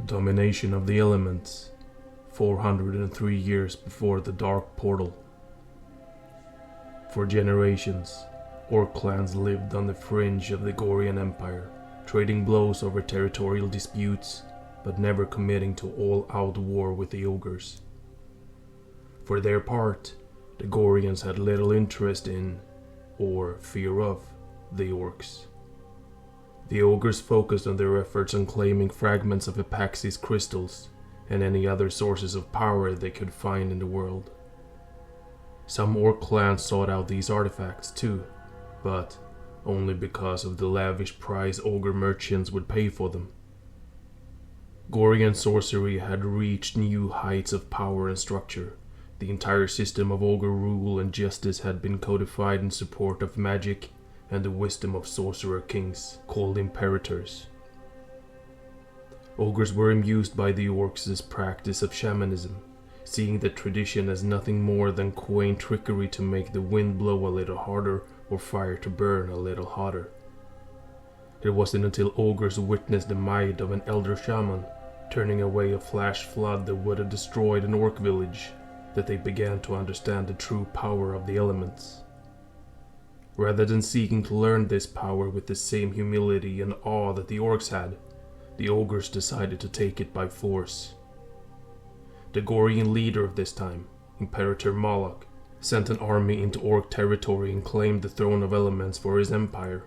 Domination of the elements, 403 years before the Dark Portal. For generations, orc clans lived on the fringe of the Gorian Empire, trading blows over territorial disputes, but never committing to all-out war with the ogres. For their part, the Gorians had little interest in, or fear of, the orcs. The ogres focused on their efforts on claiming fragments of Epaxis crystals and any other sources of power they could find in the world. Some orc clans sought out these artifacts too, but only because of the lavish price ogre merchants would pay for them. Gorian sorcery had reached new heights of power and structure. The entire system of ogre rule and justice had been codified in support of magic and the wisdom of sorcerer kings, called imperators. Ogres were amused by the orcs' practice of shamanism, seeing the tradition as nothing more than quaint trickery to make the wind blow a little harder or fire to burn a little hotter. It wasn't until ogres witnessed the might of an elder shaman turning away a flash flood that would have destroyed an orc village that they began to understand the true power of the elements. Rather than seeking to learn this power with the same humility and awe that the orcs had, the ogres decided to take it by force. The Gorian leader of this time, Imperator Moloch, sent an army into orc territory and claimed the throne of elements for his empire.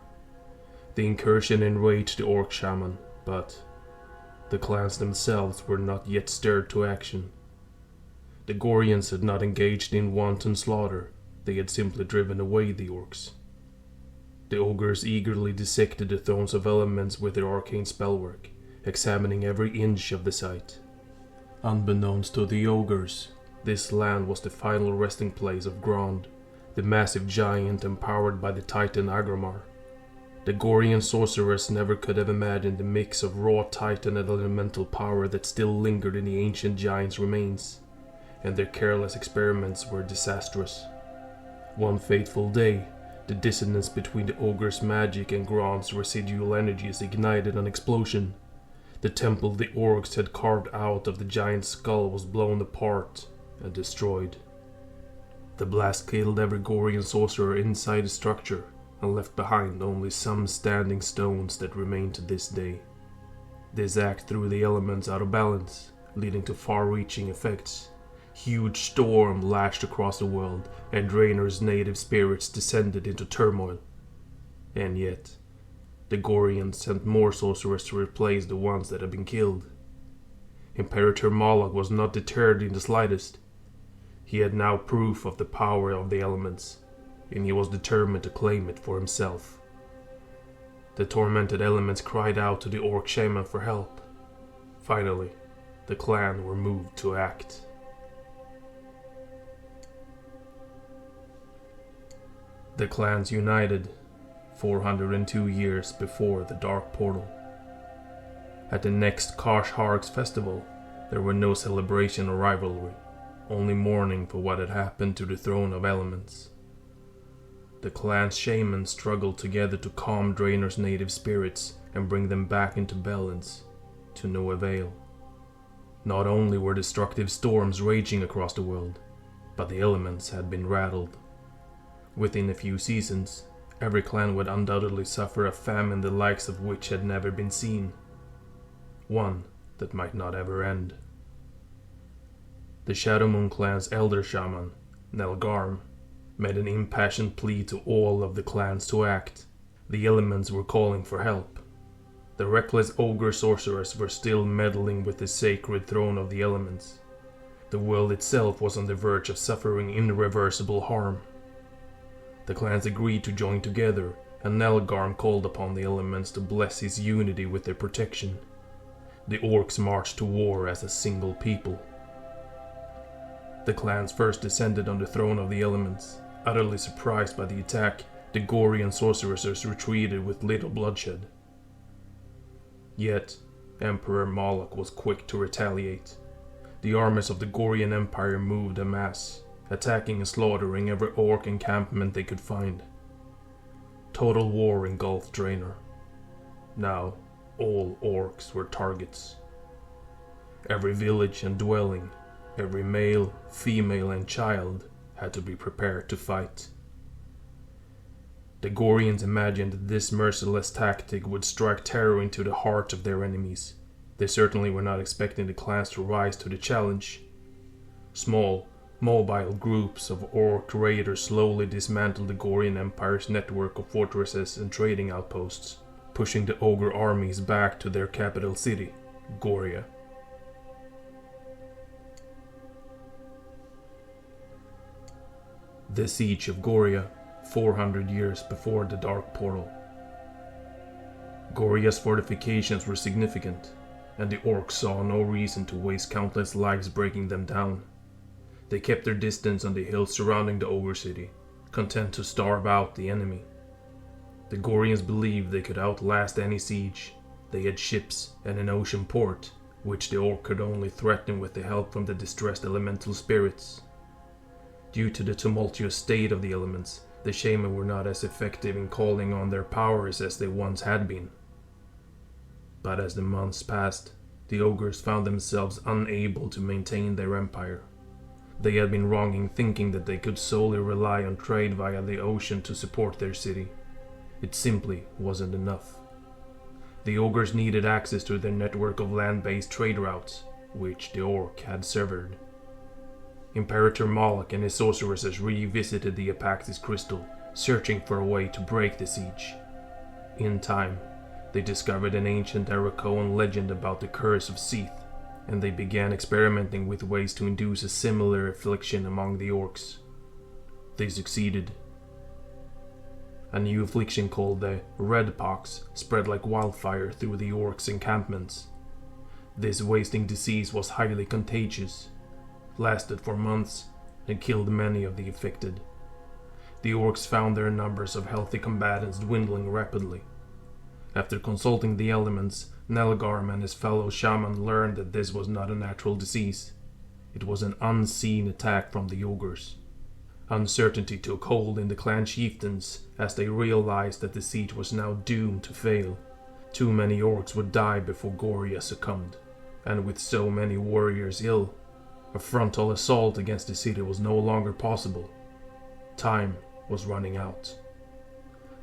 The incursion enraged the orc shaman, but the clans themselves were not yet stirred to action. The Gorians had not engaged in wanton slaughter, they had simply driven away the orcs. The ogres eagerly dissected the thrones of elements with their arcane spellwork, examining every inch of the site. Unbeknownst to the ogres, this land was the final resting place of Grond, the massive giant empowered by the titan Agramar. The Gorian sorcerers never could have imagined the mix of raw titan and elemental power that still lingered in the ancient giant's remains, and their careless experiments were disastrous. One fateful day, the dissonance between the ogre's magic and Grond's residual energies ignited an explosion. The temple the orcs had carved out of the giant's skull was blown apart and destroyed. The blast killed every Gorian sorcerer inside the structure and left behind only some standing stones that remain to this day. This act threw the elements out of balance, leading to far-reaching effects. Huge storm lashed across the world, and Drainor's native spirits descended into turmoil. And yet, the Gorians sent more sorcerers to replace the ones that had been killed. Imperator Moloch was not deterred in the slightest. He had now proof of the power of the elements, and he was determined to claim it for himself. The tormented elements cried out to the orc shaman for help. Finally, the clan were moved to act. The clans united 402 years before the Dark Portal. At the next Karsh-Harg's festival, there were no celebration or rivalry, only mourning for what had happened to the Throne of Elements. The clan's shamans struggled together to calm Drainor's native spirits and bring them back into balance, to no avail. Not only were destructive storms raging across the world, but the elements had been rattled. Within a few seasons, every clan would undoubtedly suffer a famine the likes of which had never been seen. One that might not ever end. The Shadowmoon clan's elder shaman, Nelgarm, made an impassioned plea to all of the clans to act. The elements were calling for help. The reckless ogre sorcerers were still meddling with the sacred throne of the elements. The world itself was on the verge of suffering irreversible harm. The clans agreed to join together, and Nelgarm called upon the elements to bless his unity with their protection. The orcs marched to war as a single people. The clans first descended on the throne of the elements. Utterly surprised by the attack, the Gorian sorcerers retreated with little bloodshed. Yet, Emperor Moloch was quick to retaliate. The armies of the Gorian Empire moved en masse, attacking and slaughtering every orc encampment they could find. Total war engulfed Draenor. Now, all orcs were targets. Every village and dwelling, every male, female and child had to be prepared to fight. The Gorians imagined that this merciless tactic would strike terror into the hearts of their enemies. They certainly were not expecting the clans to rise to the challenge. Small, mobile groups of orc raiders slowly dismantled the Gorian Empire's network of fortresses and trading outposts, pushing the ogre armies back to their capital city, Goria. The Siege of Goria, 400 years before the Dark Portal. Goria's fortifications were significant, and the orcs saw no reason to waste countless lives breaking them down. They kept their distance on the hills surrounding the ogre city, content to starve out the enemy. The Gorians believed they could outlast any siege. They had ships and an ocean port, which the orc could only threaten with the help from the distressed elemental spirits. Due to the tumultuous state of the elements, the shaman were not as effective in calling on their powers as they once had been. But as the months passed, the ogres found themselves unable to maintain their empire. They had been wrong in thinking that they could solely rely on trade via the ocean to support their city. It simply wasn't enough. The ogres needed access to their network of land-based trade routes, which the orc had severed. Imperator Moloch and his sorceresses revisited the Apaxis crystal, searching for a way to break the siege. In time, they discovered an ancient Arakoan legend about the curse of Seath, and they began experimenting with ways to induce a similar affliction among the orcs. They succeeded. A new affliction called the Red Pox spread like wildfire through the orcs' encampments. This wasting disease was highly contagious, lasted for months, and killed many of the affected. The orcs found their numbers of healthy combatants dwindling rapidly. After consulting the elements, Nelgarm and his fellow shaman learned that this was not a natural disease. It was an unseen attack from the ogres. Uncertainty took hold in the clan chieftains as they realized that the siege was now doomed to fail. Too many orcs would die before Goria succumbed, and with so many warriors ill, a frontal assault against the city was no longer possible. Time was running out.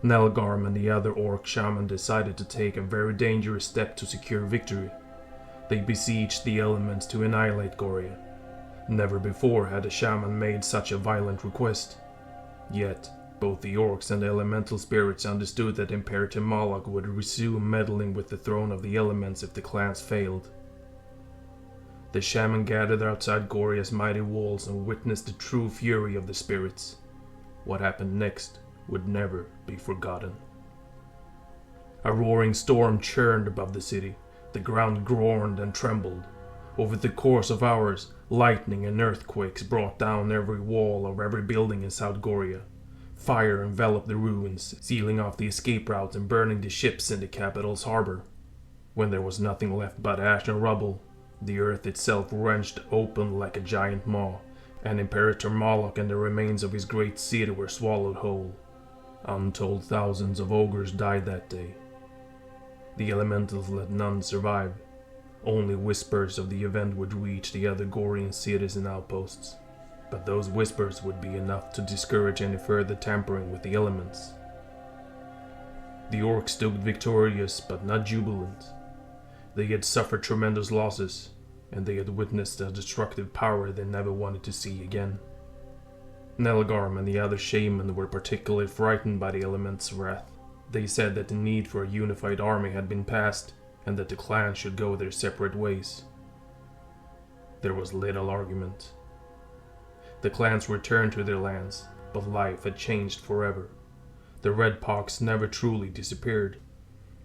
Nelgarm and the other orc shaman decided to take a very dangerous step to secure victory. They besieged the elements to annihilate Goria. Never before had a shaman made such a violent request. Yet, both the orcs and the elemental spirits understood that Imperator Moloch would resume meddling with the throne of the elements if the clans failed. The shaman gathered outside Goria's mighty walls and witnessed the true fury of the spirits. What happened next would never be forgotten. A roaring storm churned above the city. The ground groaned and trembled. Over the course of hours, lightning and earthquakes brought down every wall of every building in South Goria. Fire enveloped the ruins, sealing off the escape routes and burning the ships in the capital's harbor. When there was nothing left but ash and rubble, the earth itself wrenched open like a giant maw, and Imperator Moloch and the remains of his great city were swallowed whole. Untold thousands of ogres died that day. The elementals let none survive. Only whispers of the event would reach the other Gorian cities and outposts, but those whispers would be enough to discourage any further tampering with the elements. The orcs stood victorious but not jubilant. They had suffered tremendous losses, and they had witnessed a destructive power they never wanted to see again. Nelgarm and the other shaman were particularly frightened by the element's wrath. They said that the need for a unified army had been passed, and that the clans should go their separate ways. There was little argument. The clans returned to their lands, but life had changed forever. The Red Pox never truly disappeared.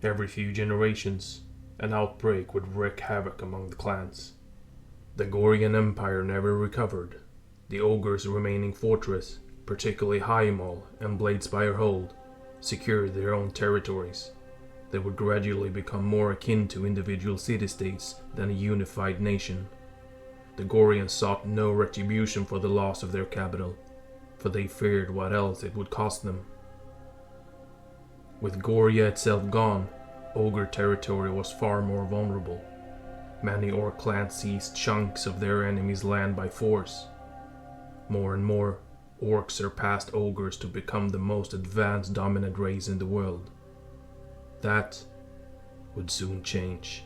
Every few generations, an outbreak would wreak havoc among the clans. The Gorian Empire never recovered. The ogres' remaining fortress, particularly Highmall and Bladespire Hold, secured their own territories. They would gradually become more akin to individual city-states than a unified nation. The Gorians sought no retribution for the loss of their capital, for they feared what else it would cost them. With Goria itself gone, ogre territory was far more vulnerable. Many orc clans seized chunks of their enemies' land by force. More and more, orcs surpassed ogres to become the most advanced dominant race in the world. That would soon change.